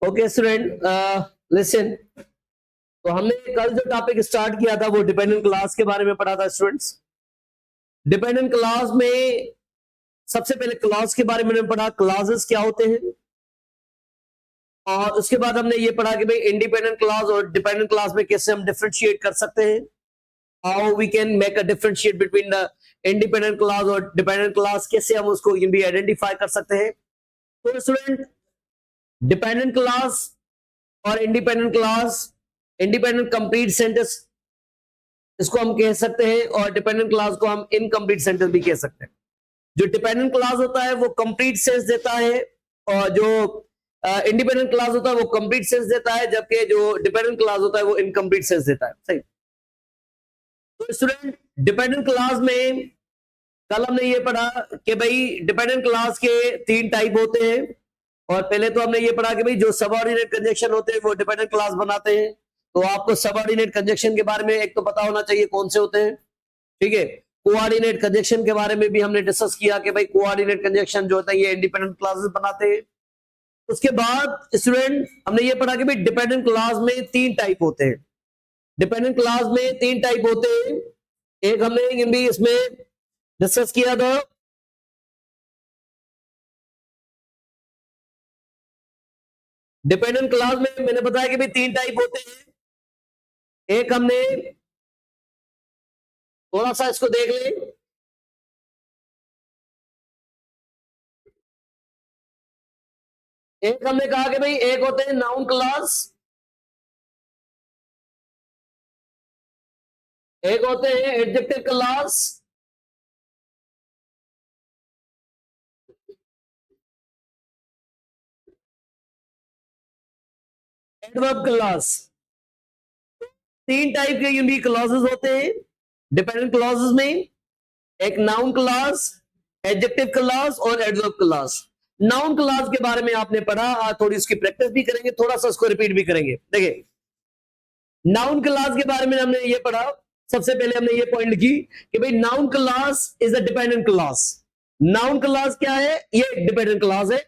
Okay student, listen. तो हमने कल जो टॉपिक स्टार्ट किया था वो डिपेंडेंट क्लास के बारे में पढ़ा था स्टूडेंट्स। डिपेंडेंट क्लास में सबसे पहले क्लास के बारे में पढ़ा, क्लासेस क्या होते हैं, और उसके बाद हमने ये पढ़ा कि भाई इंडिपेंडेंट क्लास और डिपेंडेंट क्लास में कैसे हम डिफरेंशिएट कर सकते हैं, how we can make a differentiate between the independent clause और डिपेंडेंट क्लास, कैसे हम उसको भी आइडेंटिफाई कर सकते हैं। तो स्टूडेंट, डिपेंडेंट क्लास और independent clause, independent complete sentence इसको हम कह सकते हैं, और डिपेंडेंट क्लास को हम इनकम्प्लीट सेंटेंस भी कह सकते हैं। जो डिपेंडेंट क्लास होता है वो कंप्लीट सेंस देता है, और जो इंडिपेंडेंट क्लास होता है वो कंप्लीट सेंस देता है, जबकि जो डिपेंडेंट क्लास होता है वो इनकम्प्लीट सेंस देता है। सही। तो स्टूडेंट, डिपेंडेंट क्लास में कल हमने ये पढ़ा कि भाई डिपेंडेंट क्लास के 3 टाइप होते हैं, और पहले तो हमने ये पढ़ा कि भाई जो सबऑर्डिनेट कंजक्शन होते हैं वो डिपेंडेंट क्लास बनाते हैं। तो आपको सबऑर्डिनेट कंजक्शन के बारे में एक तो पता होना चाहिए कौन से होते हैं, ठीक है। कोऑर्डिनेट कंजक्शन के बारे में भी हमने डिस्कस किया कि भाई कोऑर्डिनेट कंजक्शन जो होता है ये इंडिपेंडेंट क्लासेस बनाते हैं। उसके बाद स्टूडेंट हमने ये पढ़ा कि भाई डिपेंडेंट क्लास में 3 टाइप होते हैं। डिपेंडेंट क्लास में 3 टाइप होते हैं। एक हमने भी इसमें डिस्कस किया था, डिपेंडेंट क्लास में मैंने बताया कि भाई 3 टाइप होते हैं। एक हमने थोड़ा सा इसको देख लें, एक हमने कहा कि भाई एक होते हैं नाउन क्लास, एक होते हैं adjective class, adverb class. 3 type के यूनिक क्लॉजेस होते हैं डिपेंडेंट क्लॉजेस में, एक नाउन क्लास, एडजेक्टिव क्लास और एडवर्ब क्लास। नाउन क्लास के बारे में आपने पढ़ा, आज थोड़ी इसकी प्रैक्टिस भी करेंगे, थोड़ा सा इसको रिपीट भी करेंगे। देखिए, नाउन क्लास के बारे में हमने ये पढ़ा, सबसे पहले हमने ये पॉइंट लिखी कि भाई noun class is a dependent class. Noun class क्या है? ये डिपेंडेंट क्लास है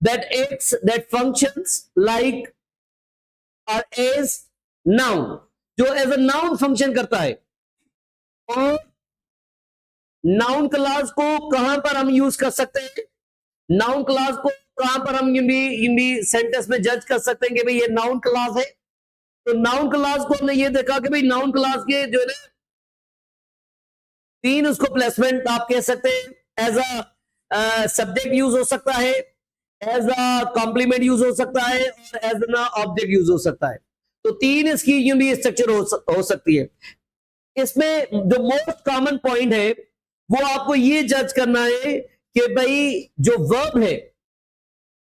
that acts, that functions like और एज नाउन, जो एज अ नाउन फंक्शन करता है। और नाउन क्लास को कहां पर हम यूज कर सकते हैं? नाउन क्लास को कहां पर हम भी सेंटेंस में जज कर सकते हैं कि भाई ये नाउन क्लास है? तो नाउन क्लास को हमने ये देखा कि भाई नाउन क्लास के जो है ना 3 उसको प्लेसमेंट आप कह सकते हैं। एज अ सब्जेक्ट यूज हो सकता है, एज अ कॉम्प्लीमेंट यूज हो सकता है, और एज एन ऑब्जेक्ट यूज हो सकता है। तो 3 इसकी यूं भी स्ट्रक्चर हो सकती है। इसमें जो मोस्ट कॉमन पॉइंट है वो आपको ये जज करना है कि भाई जो वर्ब है,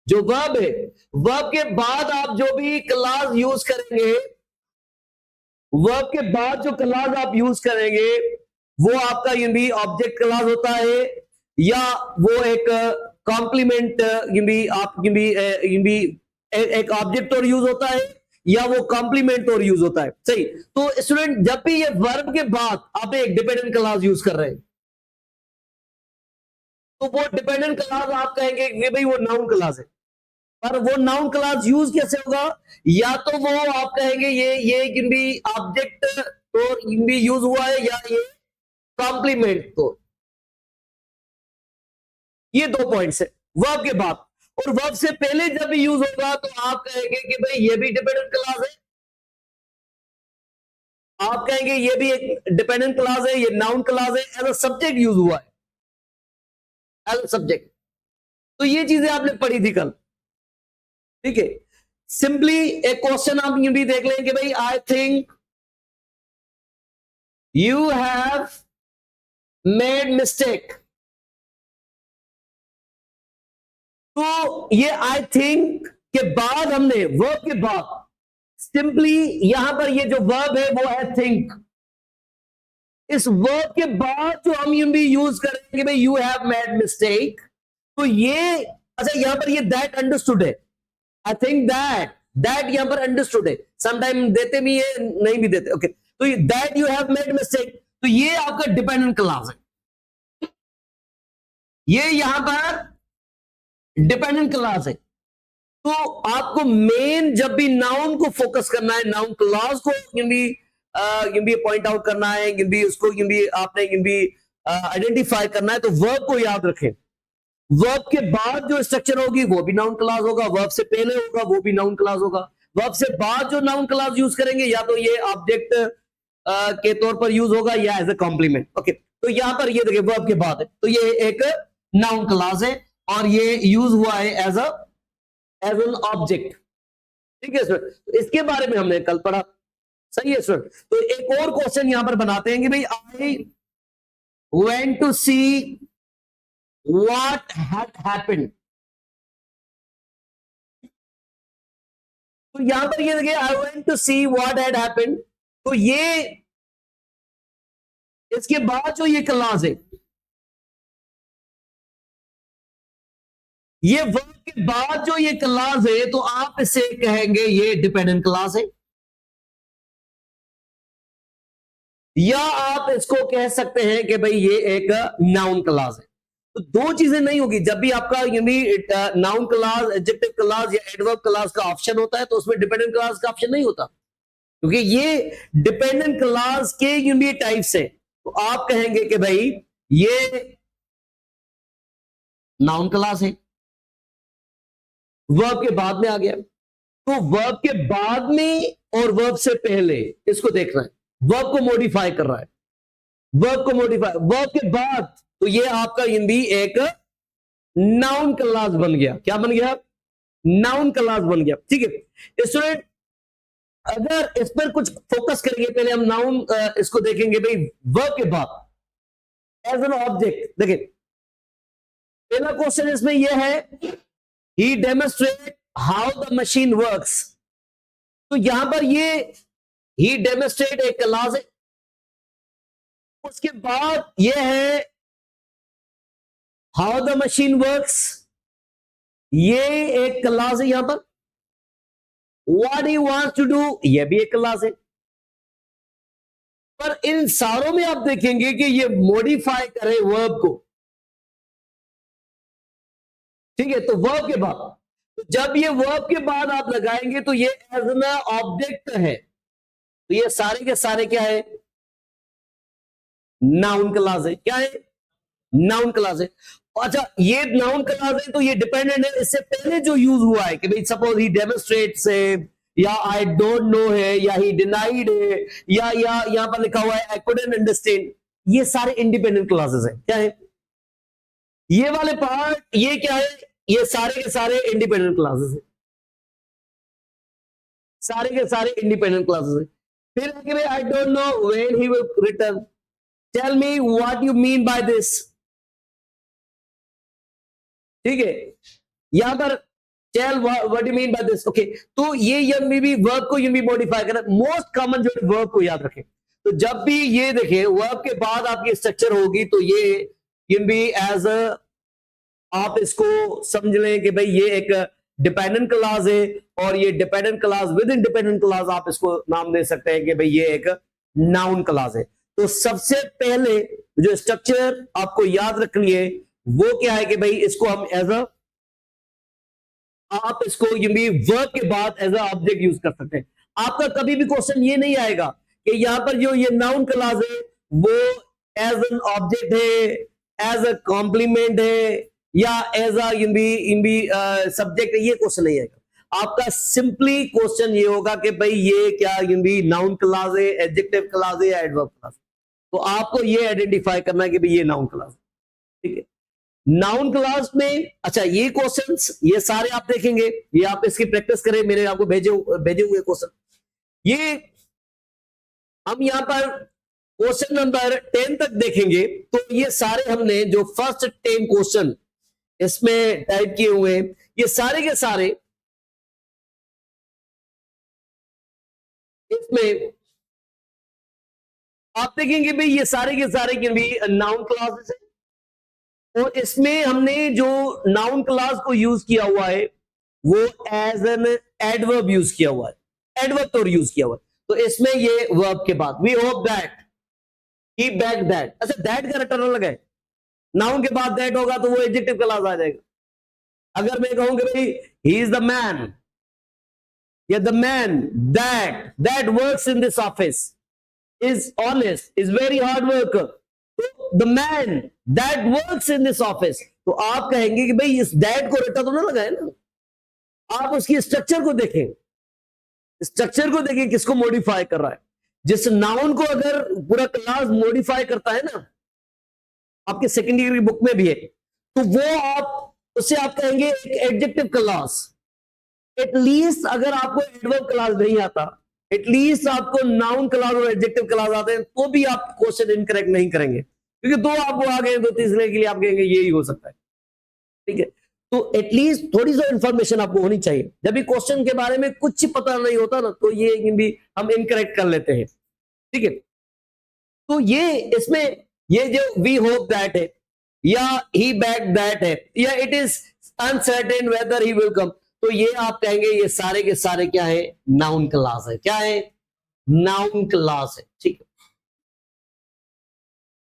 जो वर्ब है, वर्ब के बाद आप जो भी क्लास यूज करेंगे, वर्ब के बाद जो क्लास आप यूज करेंगे वो आपका यूं भी ऑब्जेक्ट क्लास होता है, या वो एक कॉम्प्लीमेंट यूं भी आप यूं भी एक ऑब्जेक्ट और यूज होता है, या वो कॉम्प्लीमेंट और यूज होता है। सही। तो स्टूडेंट, जब भी ये वर्ब के बाद आप एक डिपेंडेंट क्लास यूज कर रहे हैं तो वो डिपेंडेंट क्लास आप कहेंगे कि भाई वो नाउन क्लास है। पर वो नाउन क्लास यूज कैसे होगा? या तो वो आप कहेंगे ये भी ऑब्जेक्ट तो भी यूज हुआ है, या ये कॉम्प्लीमेंट। तो ये 2 पॉइंट्स है वर्ब के बाद। और वर्ब से पहले जब भी यूज होगा तो आप कहेंगे कि भाई ये भी डिपेंडेंट क्लास है, आप कहेंगे ये भी एक डिपेंडेंट क्लास है, ये नाउन क्लास है, एज अ सब्जेक्ट यूज हुआ है, एज अ सब्जेक्ट। तो ये चीजें आपने पढ़ी थी कल, ठीक है। सिंपली एक क्वेश्चन आप यूं भी देख लें कि भाई I think you have made mistake. तो ये आई थिंक के बाद हमने वर्ब के बाद सिंपली यहां पर ये जो वर्ब है वो है थिंक। इस वर्ब के बाद जो हम यूं भी यूज करेंगे भाई यू हैव मेड मिस्टेक, तो ये अच्छा यहां पर ये दैट अंडरस्टूड है। आई थिंक दैट यहां पर अंडरस्टूड है, समटाइम देते भी है नहीं भी देते। ओके, तो that you have made mistake, तो ये आपका डिपेंडेंट क्लास है, ये यहां पर डिपेंडेंट क्लास है। तो आपको मेन जब भी नाउन को फोकस करना है, नाउन क्लॉज को भी पॉइंट आउट करना है, भी उसको भी आपने भी आइडेंटिफाई करना है, तो वर्ब को याद रखें। वर्ब के बाद जो स्ट्रक्चर होगी वो भी नाउन क्लॉज होगा, वर्ब से पहले होगा वो भी नाउन क्लॉज होगा। वर्ब से बाद जो नाउन क्लॉज यूज करेंगे या तो ये ऑब्जेक्ट के तौर पर यूज होगा या एज ए कॉम्प्लीमेंट। ओके, तो यहां पर ये देखिए वर्ब के बाद है, तो ये एक नाउन क्लॉज है और ये यूज हुआ है एज एन ऑब्जेक्ट। ठीक है सर, तो इसके बारे में हमने कल पढ़ा। सही है सर। तो एक और क्वेश्चन यहां पर बनाते हैं कि भाई I went to see what had happened. तो यहां पर ये देखिए I went to see what had happened, तो ये इसके बाद जो ये क्लॉज है, ये वर्ब के बाद जो ये क्लॉज है, तो आप इसे कहेंगे ये डिपेंडेंट क्लॉज है, या आप इसको कह सकते हैं कि भाई ये एक नाउन क्लॉज है। तो दो चीजें नहीं होगी जब भी आपका नाउन क्लॉज, एडजेक्टिव क्लॉज या एडवर्ब क्लॉज का ऑप्शन होता है, तो उसमें डिपेंडेंट क्लॉज का ऑप्शन नहीं होता, क्योंकि ये डिपेंडेंट क्लॉज के टाइप्स है। तो आप कहेंगे कि भाई ये नाउन क्लॉज है, वर्ब के बाद में आ गया। तो वर्ब के बाद में और वर्ब से पहले इसको देखना है, वर्ब को मॉडिफाई कर रहा है, वर्ब को मॉडिफाई, वर्ब के बाद, तो ये आपका हिंदी एक नाउन क्लॉज बन गया। क्या बन गया? नाउन क्लॉज बन गया। ठीक है स्टूडेंट, अगर इस पर कुछ फोकस करेंगे, पहले हम नाउन इसको देखेंगे भाई वर्ब के बाद एज एन ऑब्जेक्ट। देखिए पहला क्वेश्चन इसमें यह है, he demonstrate how the machine works. तो यहां पर ये ही डेमोन्स्ट्रेट एक क्लॉज है, उसके बाद यह है हाउ द मशीन वर्क्स, ये एक क्लॉज है। यहां पर what he wants to do, ये भी एक क्लॉज है। पर इन सारों में आप देखेंगे कि ये मॉडिफाई करे वर्ब को। ठीक है, तो वर्ब के बाद, तो जब ये वर्ब के बाद आप लगाएंगे तो ये एज एन ऑब्जेक्ट है, तो ये सारे के सारे क्या है? नाउन क्लॉज है। क्या है? नाउन क्लॉज है। अच्छा, ये नाउन क्लॉज है तो ये डिपेंडेंट है। इससे पहले जो यूज हुआ है कि भाई सपोज ही डेमोन्स्ट्रेट्स है, या आई डोंट नो है, या ही डिनाइड है, या यहां पर लिखा हुआ है आई कुडंट अंडरस्टैंड, ये सारे इंडिपेंडेंट क्लॉजेस हैं। क्या है? ये वाले पार्ट ये क्या है? ये सारे के सारे इंडिपेंडेंट क्लॉजेस हैं, सारे के सारे इंडिपेंडेंट क्लॉजेस हैं। फिर I don't know when he will return, tell me what you mean by this. ठीक है, यहां पर tell what you mean by this. Okay, तो ये भी वर्ब को भी मॉडिफाई करना, मोस्ट कॉमन जो वर्ब को याद रखें। तो जब भी ये देखें वर्ब के बाद आपकी स्ट्रक्चर होगी, तो ये भी एज आप इसको समझ लें कि भाई ये एक डिपेंडेंट क्लॉज है, और ये dependent clause with in dependent clause आप इसको नाम दे सकते हैं कि भाई ये एक नाउन क्लॉज है। तो सबसे पहले जो स्ट्रक्चर आपको याद रखनी है वो क्या है कि भाई इसको हम एज अ, आप इसको भी वर्ब के बाद एज अ ऑब्जेक्ट यूज कर सकते हैं। आपका कभी भी क्वेश्चन ये नहीं आएगा कि यहां पर जो ये नाउन क्लॉज है वो एज एन ऑब्जेक्ट है, एज अ कॉम्प्लीमेंट है, या एज अ सब्जेक्ट है, ये क्वेश्चन नहीं आएगा। आपका सिंपली क्वेश्चन ये होगा कि भाई ये क्या नाउन क्लॉज है, एडजेक्टिव क्लॉज है, या एडवर्ब क्लॉज। तो आपको ये आइडेंटिफाई करना है कि भाई ये नाउन क्लॉज। ठीक है, नाउन क्लॉज में अच्छा ये क्वेश्चंस ये सारे आप देखेंगे, ये आप इसकी प्रैक्टिस करें, मैंने आपको भेजे हुए क्वेश्चन। ये हम यहां पर क्वेश्चन नंबर 10 तक देखेंगे, तो ये सारे हमने जो फर्स्ट 10 क्वेश्चन इसमें टाइप किए हुए हैं, ये सारे के सारे इसमें आप देखेंगे भाई ये सारे के सारे भी नाउन क्लॉजेस है, और इसमें हमने जो नाउन क्लॉज को यूज किया हुआ है वो एज एन एडवर्ब यूज किया हुआ है, एडवर्ब तो यूज किया हुआ है। तो इसमें ये वर्ब के बाद we hope that he back that, अच्छा दैट का रिटर्न लगा है, नाउन के बाद दैट होगा तो वो एडजेक्टिव क्लॉज आ जाएगा। अगर मैं कहूं कि भाई ही इज द मैन, या the man that works in this office is honest, is very hard worker. तो the man that works in this office, तो आप कहेंगे कि भाई इस दैट को रटा तो ना लगाए ना, आप उसकी स्ट्रक्चर को देखें, स्ट्रक्चर को देखें किसको मॉडिफाई कर रहा है। जिस नाउन को अगर पूरा क्लास मॉडिफाई करता है ना, आपके सेकेंड डिग्री बुक में भी है, तो वो आप उससे आप कहेंगे एक एडजेक्टिव क्लास। एटलीस्ट अगर आपको एडवर्ब क्लास नहीं आता, एटलीस्ट आपको नाउन क्लास और एडजेक्टिव क्लास आते हैं, तो भी आप क्वेश्चन इनकरेक्ट नहीं करेंगे, क्योंकि दो आपको आ गए, दो तीसरे के लिए आप कहेंगे यही हो सकता है। ठीक है, तो एटलीस्ट थोड़ी सी इंफॉर्मेशन आपको होनी चाहिए। जब भी क्वेश्चन के बारे में कुछ पता नहीं होता ना, तो ये भी हम इनकरेक्ट कर लेते हैं। ठीक है, तो ये इसमें ये जो वी होप दैट है, या ही बैक दैट है, या it is uncertain weather he will come, तो ये आप कहेंगे ये सारे के सारे क्या है, नाउन क्लास है। क्या है, नाउन क्लास है। ठीक है,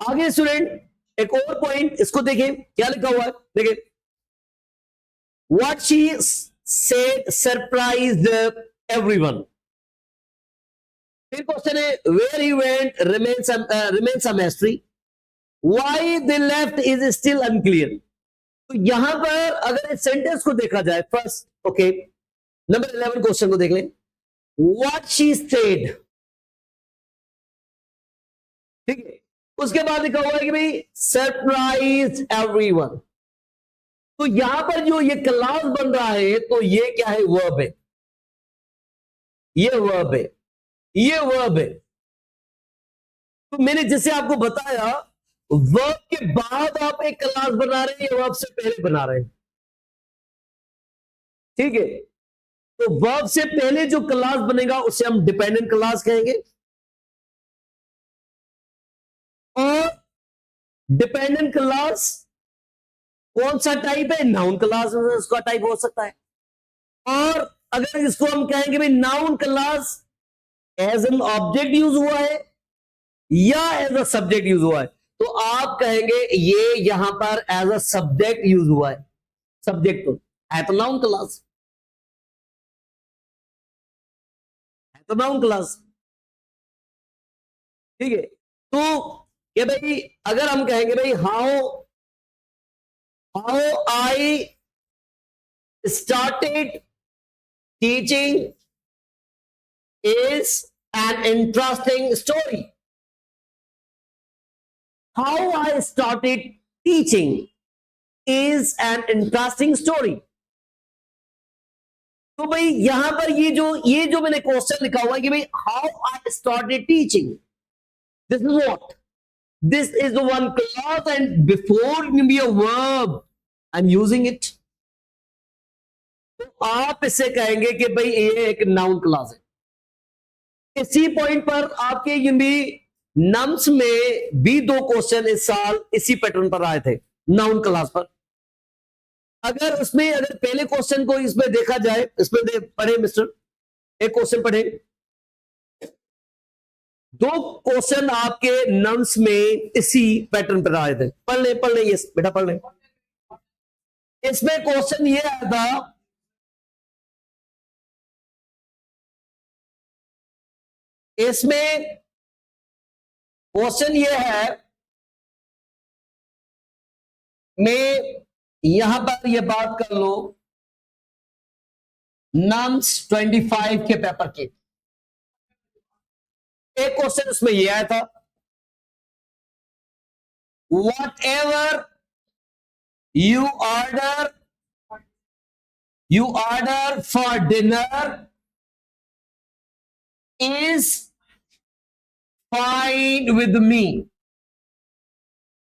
आगे स्टूडेंट एक और पॉइंट इसको देखें, क्या लिखा हुआ है, देखें। What she said surprised everyone. फिर क्वेश्चन है, where he went remains a mystery. Why they left is still unclear. तो यहां पर अगर इस सेंटेंस को देखा जाए, फर्स्ट ओके, नंबर 11 क्वेश्चन को देख लें। What she said, ठीक है, उसके बाद लिखा हुआ है कि भाई सरप्राइज एवरीवन। तो यहां पर जो ये क्लास बन रहा है, तो ये क्या है, वर्ब है, ये वर्ब है, ये वर्ब है। तो मैंने जैसे आपको बताया, वर्ब के बाद आप एक क्लास बना रहे हैं या वर्ब से पहले बना रहे हैं। ठीक है, तो वर्ब से पहले जो क्लास बनेगा उसे हम डिपेंडेंट क्लास कहेंगे, और डिपेंडेंट क्लास कौन सा टाइप है, नाउन क्लास उसका टाइप हो सकता है। और अगर इसको हम कहेंगे भाई noun clause as an object use हुआ है या एज अ सब्जेक्ट यूज हुआ है, तो आप कहेंगे ये यहां पर एज अ सब्जेक्ट यूज हुआ है। सब्जेक्ट तो है तो नाउन क्लास, है तो नाउन क्लास। ठीक है, तो ये भाई अगर हम कहेंगे भाई how I started teaching is an interesting story. How I started teaching is an interesting story. तो भाई यहां पर ये जो मैंने क्वेश्चन लिखा हुआ है कि भाई how I started teaching, this is what, this is the one clause and before be a verb I am using it. तो आप इससे कहेंगे कि भाई ये एक नाउन क्लॉज है। इसी पॉइंट पर आपके भी नम्स में भी दो क्वेश्चन इस साल इसी पैटर्न पर आए थे, नाउन क्लास पर। अगर उसमें अगर पहले क्वेश्चन को इसमें देखा जाए, इसमें पढ़े मिस्टर, एक क्वेश्चन पढ़े, दो क्वेश्चन आपके नम्स में इसी पैटर्न पर आए थे। पढ़ ले ये बेटा पढ़ ले। इसमें क्वेश्चन ये आया था, इसमें क्वेश्चन ये है, मैं यहां पर ये बात कर लो नम्स 25 के पेपर की। एक क्वेश्चन उसमें ये आया था, what ever you order for dinner is fine with me.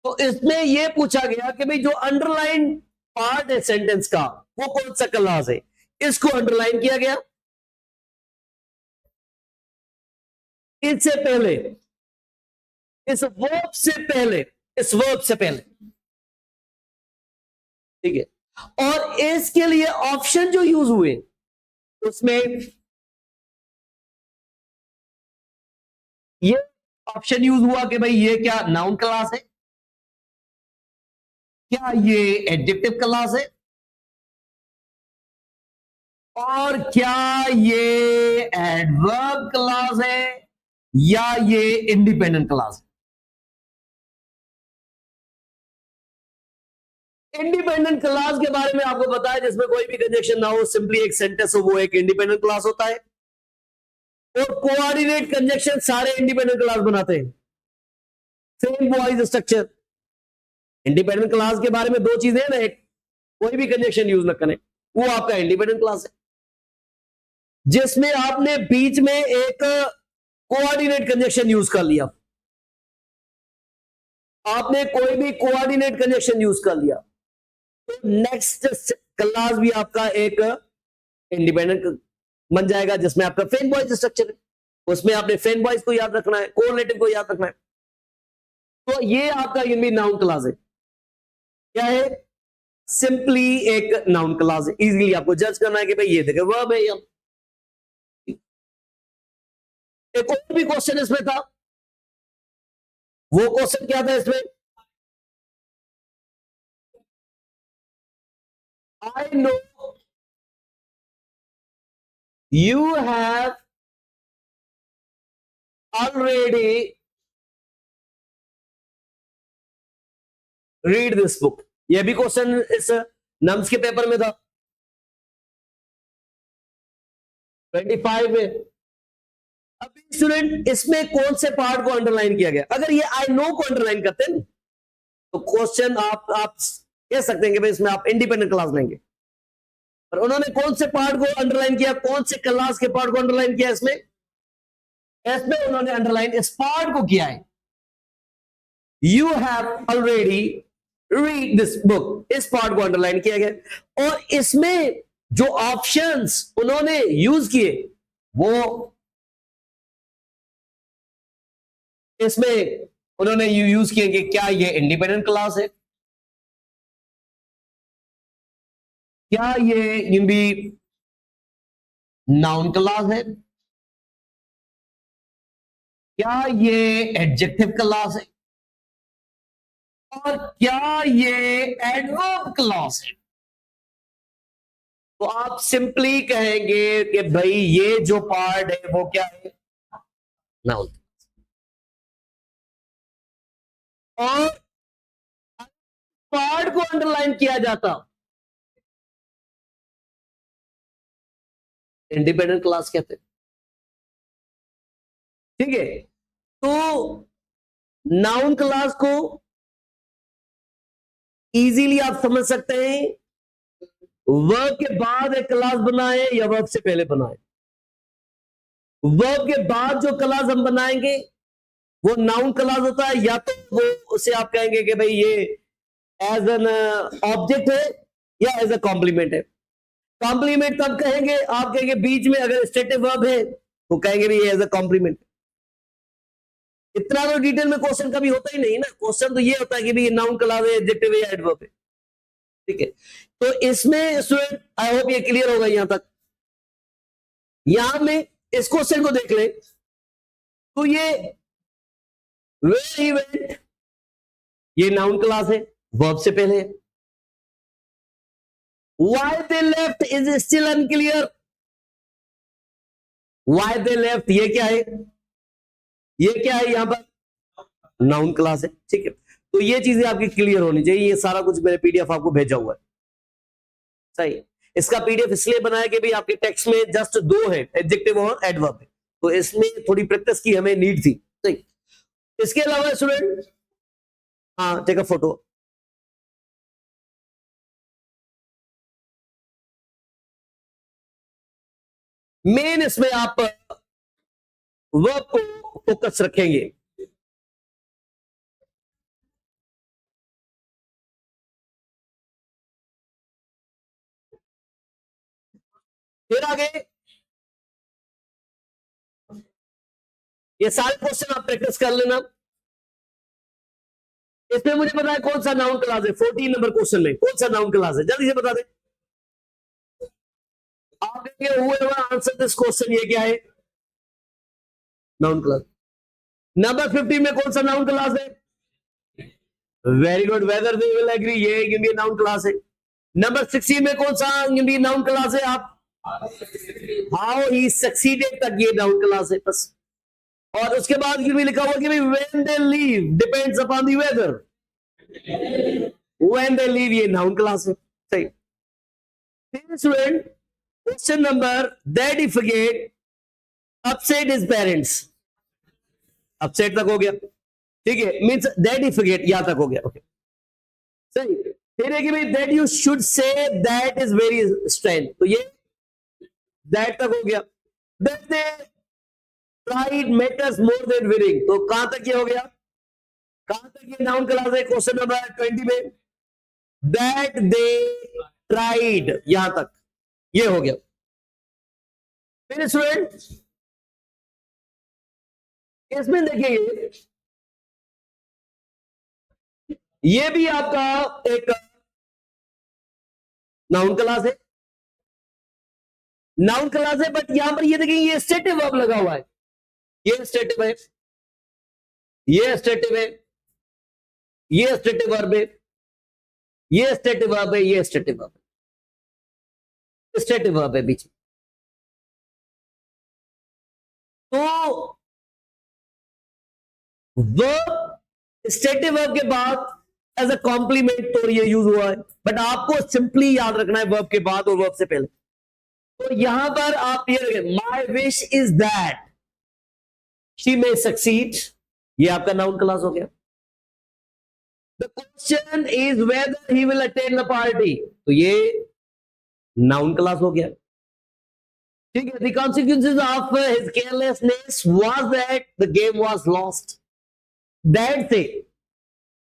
तो इसमें यह पूछा गया कि भाई जो अंडरलाइन पार्ट है सेंटेंस का वो कौन सा क्लास है, इसको अंडरलाइन किया गया। इससे पहले, इस वर्ब से पहले, इस वर्ब से पहले, ठीक है, और इसके लिए ऑप्शन जो यूज हुए उसमें ये ऑप्शन यूज हुआ कि भाई ये क्या नाउन क्लास है, क्या ये एडजेक्टिव क्लास है, और क्या ये एडवर्ब क्लॉज है या ये इंडिपेंडेंट क्लॉज है? इंडिपेंडेंट क्लॉज के बारे में आपको पता है, जिसमें कोई भी कंजक्शन ना हो, सिंपली एक सेंटेंस हो, वो एक इंडिपेंडेंट क्लॉज होता है। और कोऑर्डिनेट कंजक्शन सारे इंडिपेंडेंट क्लॉज बनाते हैं, same voice structure. Independent clause के बारे में दो चीजें हैं ना, एक कोई भी कंजक्शन यूज न करें, वो आपका इंडिपेंडेंट क्लॉज है, जिसमें आपने बीच में एक कोऑर्डिनेट कंजक्शन यूज कर लिया। आपने कोई भी कोऑर्डिनेट कंजक्शन यूज कर लिया तो नेक्स्ट क्लास भी आपका एक इंडिपेंडेंट बन जाएगा, जिसमें आपका फ्रेम वॉइस स्ट्रक्चर है। उसमें आपने फ्रेम वॉइस को याद रखना है, कोरिलेटिव को याद रखना है। तो ये आपका यूनिट नाउन क्लास है। क्या है? सिंपली एक नाउन क्लास है। इजीली आपको जज करना है कि भाई ये देखे वर्ब है या। एक और भी क्वेश्चन इसमें था, वो क्वेश्चन क्या था इसमें? I know you have already read this book। यह भी क्वेश्चन इस नम्स के पेपर में था 25 में। अभी स्टूडेंट इसमें कौन से पार्ट को अंडरलाइन किया गया? अगर ये आई नो को अंडरलाइन करते हैं तो क्वेश्चन आप कह सकते हैं कि भाई इसमें आप इंडिपेंडेंट क्लास लेंगे, पर उन्होंने कौन से पार्ट को अंडरलाइन किया, कौन से क्लास के पार्ट को अंडरलाइन किया? इसमें उन्होंने अंडरलाइन इस पार्ट को किया है, you have already read this book. इस पार्ट को अंडरलाइन किया गया। और इसमें जो ऑप्शंस उन्होंने यूज किए वो इसमें उन्होंने यूज किए कि क्या ये इंडिपेंडेंट क्लास है, क्या ये भी नाउन क्लास है, क्या ये एडजेक्टिव क्लास है, और क्या ये एडवर्ब क्लास है। तो आप सिंपली कहेंगे कि भाई ये जो पार्ट है वो क्या है? नाउन। और पार्ट को अंडरलाइन किया जाता इंडिपेंडेंट क्लास कहते हैं। ठीक है, तो नाउन क्लास को इजीली आप समझ सकते हैं, वर्ब के बाद एक क्लास बनाए या वर्ब से पहले बनाए। वर्ब के बाद जो क्लास हम बनाएंगे वो नाउन क्लास होता है, या तो वो उसे आप कहेंगे कि भाई ये एज एन ऑब्जेक्ट है या एज अ कॉम्प्लीमेंट है। कॉम्प्लीमेंट तब कहेंगे, आप कहेंगे बीच में अगर स्टेटिव वर्ब है तो कहेंगे भी ये एज अ कॉम्प्लीमेंट। इतना तो डिटेल में क्वेश्चन कभी होता ही नहीं ना। क्वेश्चन तो ये होता है कि भाई ये नाउन क्लास है, एडजेक्टिव है या एडवर्ब है। ठीक है, तो इसमें स्टूडेंट आई होप ये क्लियर होगा यहां तक। यहां में इस क्वेश्चन को देख ले तो ये वेयर ही वेंट, ये नाउन क्लास है, वर्ब से पहले। Why they left is still unclear। Why they left ये क्या है? ये क्या है? यहां पर नाउन क्लास है। ठीक है, तो ये चीजें आपकी क्लियर होनी चाहिए। ये सारा कुछ मेरे पीडीएफ आपको भेजा हुआ है। सही, इसका पीडीएफ इसलिए बनाया कि भाई आपके टेक्स्ट में जस्ट दो है, एडजेक्टिव और एडवर्ब, तो इसमें थोड़ी प्रैक्टिस की हमें नीड थी। सही, इसके अलावा स्टूडेंट हाँ टेक अ फोटो। मेन इसमें आप वर्ब को फोकस रखेंगे। फिर आगे ये सारे क्वेश्चन आप प्रैक्टिस कर लेना। इसमें मुझे पता है कौन सा नाउन क्लास है। 14 नंबर क्वेश्चन में कौन सा नाउन क्लास है, जल्दी से बता दे। आप देखेंगे whoever आंसर दिस क्वेश्चन, ये क्या है? Noun class. नंबर 15 में कौन सा नाउन क्लास है? Very good, whether they will agree, ये नाउन क्लास है। नंबर 16 में कौन सा नाउन क्लास है? आप हाउ ही सक्सीडेड तक ये नाउन क्लास है बस। और उसके बाद भी लिखा हुआ कि भाई when they leave depends upon the weather, when they leave ये नाउन क्लास है। सही। Student, question number, that he forget upset his parents. Upset तक हो गया, ठीक है, मींस दैट ही फॉरगेट यहां तक हो गया। ओके, सही। फिर है कि भाई that you should say that is very strength, तो ये दैट तक हो गया। That they tried matters more than winning, तो कहां तक ये हो गया, कहां तक ये नाउन क्लास है क्वेश्चन नंबर 20 में, दैट दे ट्राइड, यहां तक ये हो गया। फिर स्टूडेंट इसमें देखिए ये भी आपका एक नाउन क्लास है, नाउन क्लास है, बट यहां पर ये देखिए ये स्टेटिव वर्ब लगा हुआ है, ये स्टेटिव है, ये स्टेटिव है, ये स्टेटिव वर्ब है, ये स्टेटिव वर्ब है, ये स्टेटिव वर्ब है, स्टेटिव वर्ब है बीच में। तो वर्ब स्टेटिव वर्ब के बाद एज अ कॉम्प्लीमेंट तो ये यूज हुआ है, बट आपको सिंपली याद रखना है वर्ब के बाद और वर्ब से पहले। तो यहां पर आप ये रखें, my wish is that she may succeed, ये आपका नाउन क्लास हो गया। The question is whether he will attend the party, तो ये नाउन क्लास हो गया, ठीक है। The consequences of his carelessness was that the game was lost, that से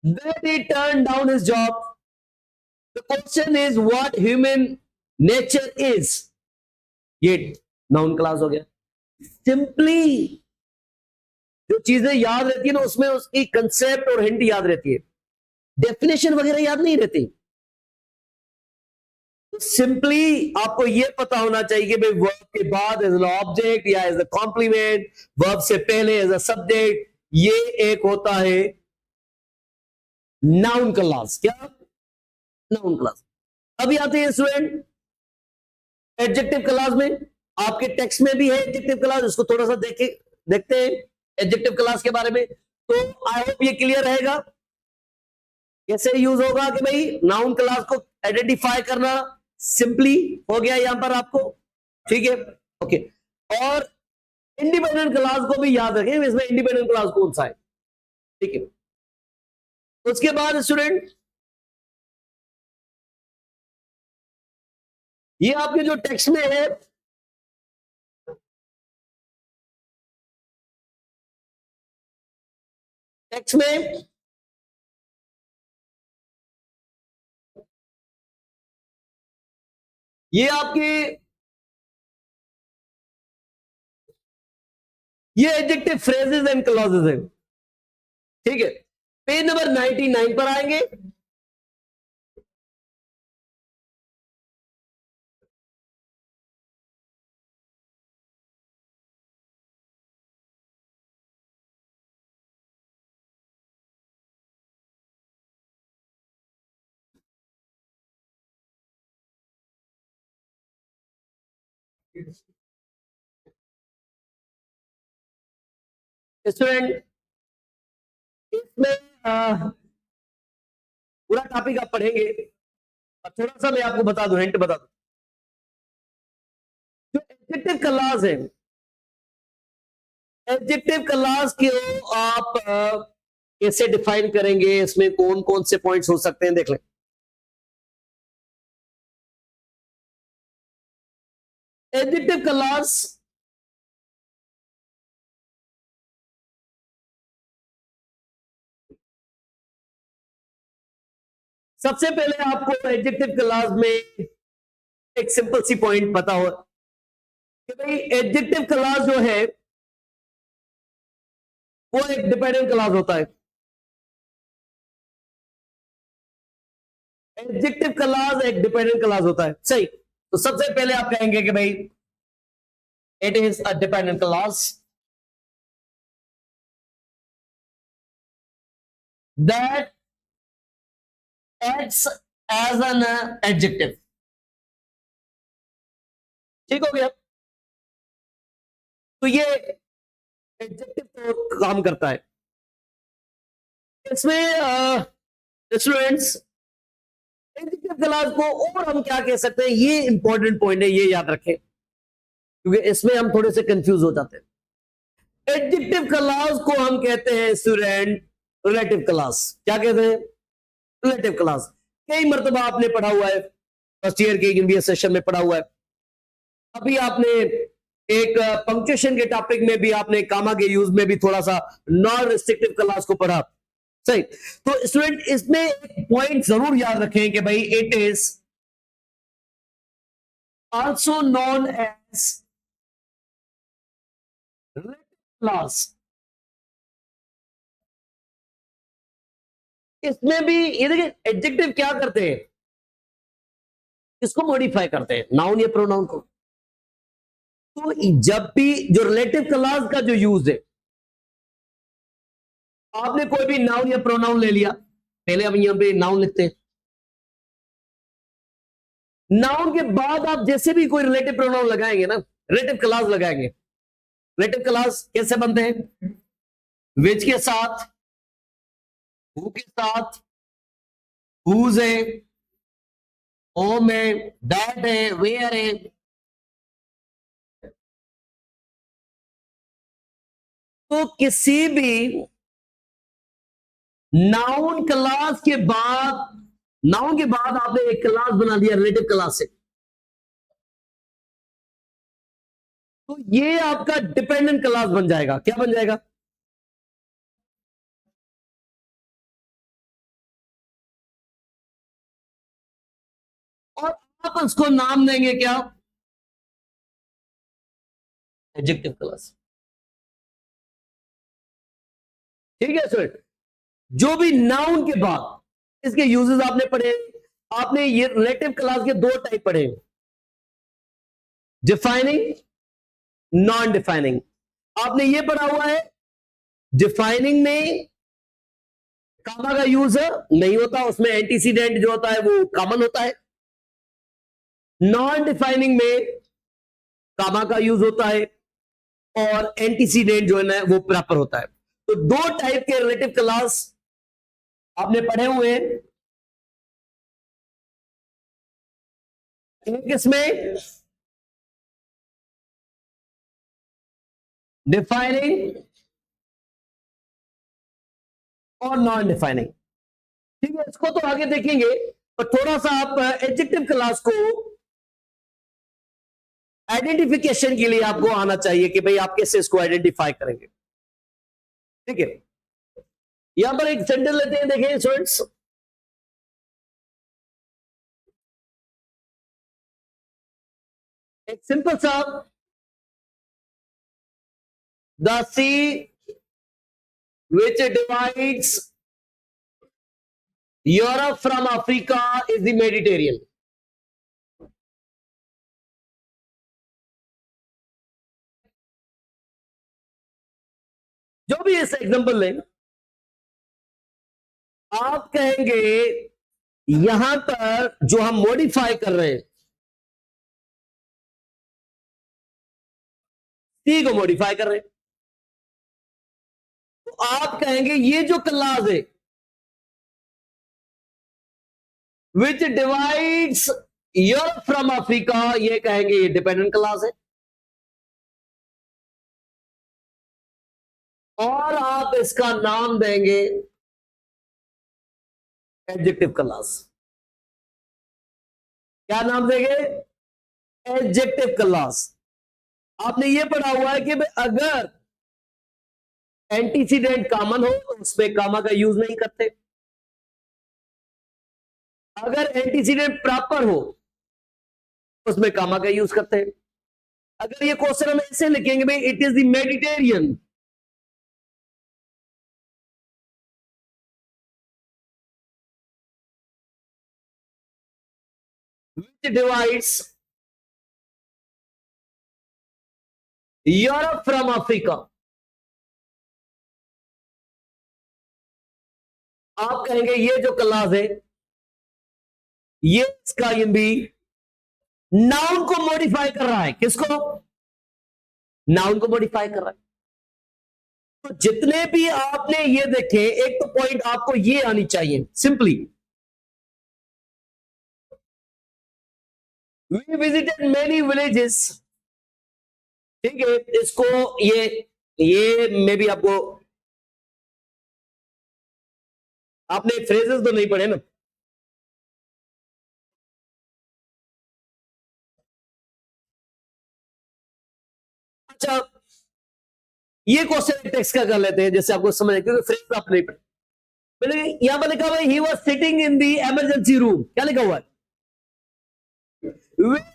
that he turned down his job. The question is what human nature is, ये noun class हो गया। सिंपली जो चीजें याद रहती है ना उसमें उसकी कंसेप्ट और हिंट याद रहती है, डेफिनेशन वगैरह याद नहीं रहती। तो सिंपली आपको यह पता होना चाहिए कि भाई वर्ब के बाद एज एन ऑब्जेक्ट या एज अ कॉम्प्लीमेंट, वर्ब से पहले एज अ सब्जेक्ट, ये एक होता है नाउन क्लास। क्या नाउन क्लास। अभी आते हैं स्टूडेंट एडजेक्टिव क्लास में, आपके टेक्स्ट में भी है एडजेक्टिव क्लास, उसको थोड़ा सा देखते हैं एडजेक्टिव क्लास के बारे में। तो आई होप ये क्लियर रहेगा कैसे यूज होगा कि भाई नाउन क्लास को आइडेंटिफाई करना सिंपली हो गया यहां पर आपको, ठीक है। ओके, और इंडिपेंडेंट क्लास को भी याद रखें, इसमें इंडिपेंडेंट क्लास कौन सा है, ठीक है। उसके बाद स्टूडेंट ये आपके जो टेक्स्ट में है, टेक्स्ट में ये आपके ये एडजेक्टिव फ्रेजेस एंड क्लॉजेस हैं, ठीक है। पेज नंबर 99 पर आएंगे। स्टूडेंट इसमें पूरा टॉपिक आप पढ़ेंगे, और थोड़ा सा मैं आपको बता दूं, हिंट बता दूं, जो एडजेक्टिव क्लास है, एडजेक्टिव क्लास को आप कैसे डिफाइन करेंगे, इसमें कौन कौन से पॉइंट्स हो सकते हैं देख लें। एडजेक्टिव क्लास सबसे पहले आपको एडजेक्टिव क्लास में एक सिंपल सी पॉइंट पता हो कि भाई एडजेक्टिव क्लास जो है वो एक डिपेंडेंट क्लास होता है। एडजेक्टिव क्लास एक डिपेंडेंट क्लास होता है, सही। तो सबसे पहले आप कहेंगे कि भाई it is a dependent class that acts as an adjective, ठीक हो गया। तो ये एडजेक्टिव तो काम करता है इसमें। स्टूडेंट्स, एडजेक्टिव क्लास को और हम क्या कह सकते हैं, ये इंपॉर्टेंट पॉइंट है, ये याद रखें, क्योंकि इसमें हम थोड़े से कंफ्यूज हो जाते हैं। एडजेक्टिव क्लास को हम कहते हैं स्टूडेंट रिलेटिव क्लास। क्या कहते हैं? Relative class. कई मर्तबा आपने पढ़ा हुआ है, फर्स्ट ईयर के एमबीए सेशन में पढ़ा हुआ है। अभी आपने एक पंक्चुएशन के टॉपिक में भी आपने कामा के यूज में भी थोड़ा सा नॉन रिस्ट्रिक्टिव क्लास को पढ़ा। सही। तो स्टूडेंट इसमें एक पॉइंट जरूर याद रखें कि भाई it is also known as relative clause. इसमें भी ये देखिए, एडजेक्टिव क्या करते हैं, इसको मॉडिफाई करते हैं, नाउन या प्रोनाउन को। तो जब भी जो रिलेटिव क्लास का जो यूज है, आपने कोई भी नाउन या प्रोनाउन ले लिया, पहले हम यहां पे नाउन लिखते हैं, नाउन के बाद आप जैसे भी कोई रिलेटिव प्रोनाउन लगाएंगे ना, रिलेटिव क्लास लगाएंगे। रिलेटिव क्लास कैसे बनते हैं? विच के साथ, हु के साथ, हुज है, होम है, दैट है, वेयर है। तो किसी भी नाउन क्लास के बाद, नाउन के बाद आपने एक क्लास बना दिया रिलेटिव क्लास से, तो ये आपका डिपेंडेंट क्लास बन जाएगा। क्या बन जाएगा? और आप उसको नाम देंगे क्या? Adjective class. ठीक है सर। जो भी नाउन के बाद इसके यूजेस आपने पढ़े, आपने ये रिलेटिव क्लास के दो टाइप पढ़े, डिफाइनिंग, नॉन डिफाइनिंग। आपने ये पढ़ा हुआ है, डिफाइनिंग में कामा का यूज नहीं होता, उसमें एंटीसीडेंट जो होता है वो कॉमन होता है। नॉन डिफाइनिंग में कामा का यूज होता है और एंटीसीडेंट जो है ना वो प्रॉपर होता है। तो दो टाइप के रिलेटिव क्लास आपने पढ़े हुए हैं। एक इसमें डिफाइनिंग और नॉन डिफाइनिंग। ठीक है, इसको तो आगे देखेंगे, पर थोड़ा सा आप एडजेक्टिव क्लास को आइडेंटिफिकेशन के लिए आपको आना चाहिए कि भाई आप कैसे इसको आइडेंटिफाई करेंगे। ठीक है, यहां पर एक सेंटेंस लेते हैं, देखें स्टूडेंट्स। एक सिंपल सा, the sea which divides Europe from Africa is the Mediterranean। जो भी इस एग्जांपल लें, आप कहेंगे यहां पर जो हम मॉडिफाई कर रहे हैं, सी को मॉडिफाई कर रहे हैं, तो आप कहेंगे ये जो क्लास है विच डिवाइड्स यूरोप फ्रॉम अफ्रीका, ये कहेंगे ये डिपेंडेंट क्लास है। और आप इसका नाम देंगे एडजेक्टिव क्लास। क्या नाम देंगे? Adjective class. आपने ये पढ़ा हुआ है कि अगर एंटीसीडेंट कॉमन हो तो उसमें कामा का यूज नहीं करते, अगर एंटीसीडेंट प्रॉपर हो उसमें कामा का यूज करते हैं। अगर ये क्वेश्चन हम ऐसे लिखेंगे भाई it is the Mediterranean, which divides Europe from Africa, आप कहेंगे ये जो क्लास है ये इसका भी नाउन को मॉडिफाई कर रहा है। किसको? नाउन को मॉडिफाई कर रहा है। तो जितने भी आपने ये देखे, एक तो पॉइंट आपको ये आनी चाहिए, simply we visited many villages. ठीक है, इसको ये मे भी आपको, आपने फ्रेजेस तो नहीं पढ़े ना? अच्छा, ये क्वेश्चन टेक्स्ट का कर लेते हैं, जैसे आपको समझ, क्योंकि फ्रेज आप नहीं पढ़े। मैंने यहां पर लिखा हुआ है, he was sitting in the emergency room. क्या लिखा हुआ है?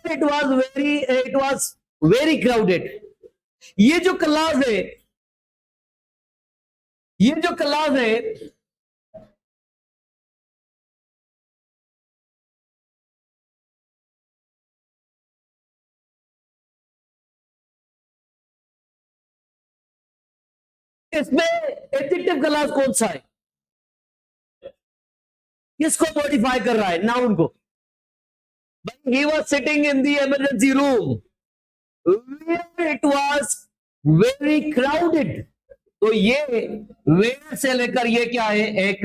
It was very crowded. ये जो क्लास है, ये जो क्लास है, इसमें एडजेक्टिव क्लास कौन सा है? किसको मॉडिफाई कर रहा है? नाउन को। He was sitting in the emergency room where it was very crowded. तो ये वेयर से लेकर ये क्या है? एक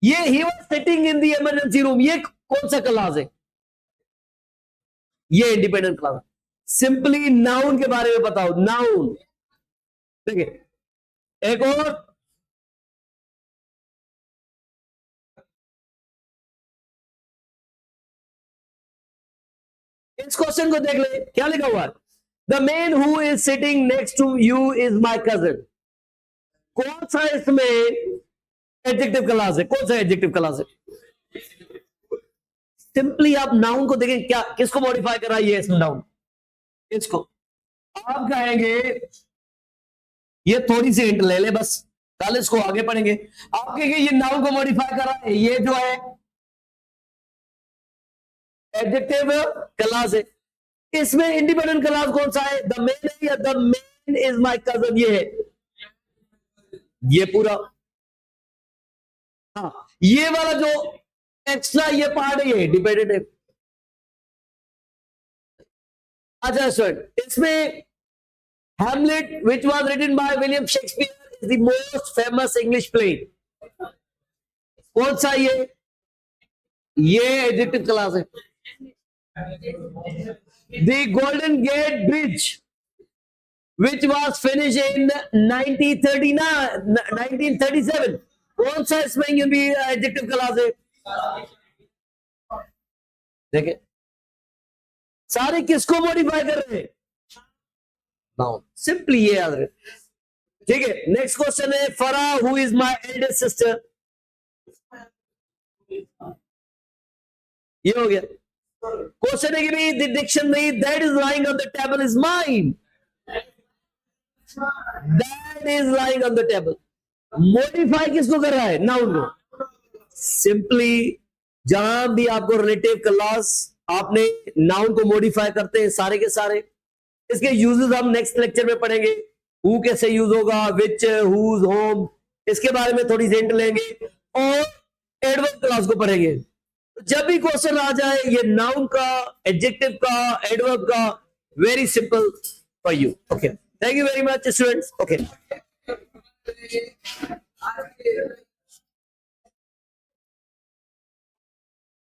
ये ही was sitting in the emergency room, ये कौन सा क्लास है? ये इंडिपेंडेंट क्लास। सिंपली नाउन के बारे में बताओ। नाउन, देखिए एक और, इस क्वेश्चन को देख ले, क्या लिखा हुआ है? The man who is sitting next to you is my cousin. कौन सा इसमें एडजेक्टिव क्लास है? कौन सा एडजेक्टिव क्लास है? सिंपली आप नाउन को देखें, क्या किसको मॉडिफाई कर रहा है ये इसमें नाउन? इसको। आप कहेंगे, ये थोड़ी सी हिंट ले ले बस, कल इसको आगे पढ़ेंगे। आप कहेंगे ये नाउन को मॉडिफाई कर रहा है, ये जो है एडजेक्टिव क्लास है। इसमें इंडिपेंडेंट क्लास कौन सा है? द मैन है, या the man is my cousin, ये है, ये पूरा। हाँ, ये वाला जो एक्स्ट्रा ये पार्ट है, ये डिपेंडेंट है। अच्छा स्टूडेंट, इसमें Hamlet, which was written by William Shakespeare, is the most famous English play. कौन सा ये एडजेक्टिव क्लास है। The Golden Gate Bridge, which was finished in 1937, कौन सा इसमें ये भी एडजेक्टिव क्लास है? देखिए, सारे किसको मॉडिफाई कर रहे हैं? नाउन। सिंपली ये याद रहे। ठीक है, नेक्स्ट क्वेश्चन है, फरा who is my eldest sister. ये हो गया। क्वेश्चन है कि भाई the dictionary that is lying on the table is mine. That is lying on the table, modify किसको कर रहा है? नाउन को। सिंपली जहां भी आपको रिलेटिव क्लास, आपने नाउन को मॉडिफाई करते हैं सारे के सारे। इसके यूजेस हम नेक्स्ट लेक्चर में पढ़ेंगे। हु कैसे यूज होगा, विच, हुज, होम, इसके बारे में थोड़ी हिंट लेंगे, और एडवर्ब क्लास को पढ़ेंगे। जब भी क्वेश्चन आ जाए ये नाउन का, एडजेक्टिव का, एडवर्ब का, very simple for you. Okay, thank you very much students. Okay.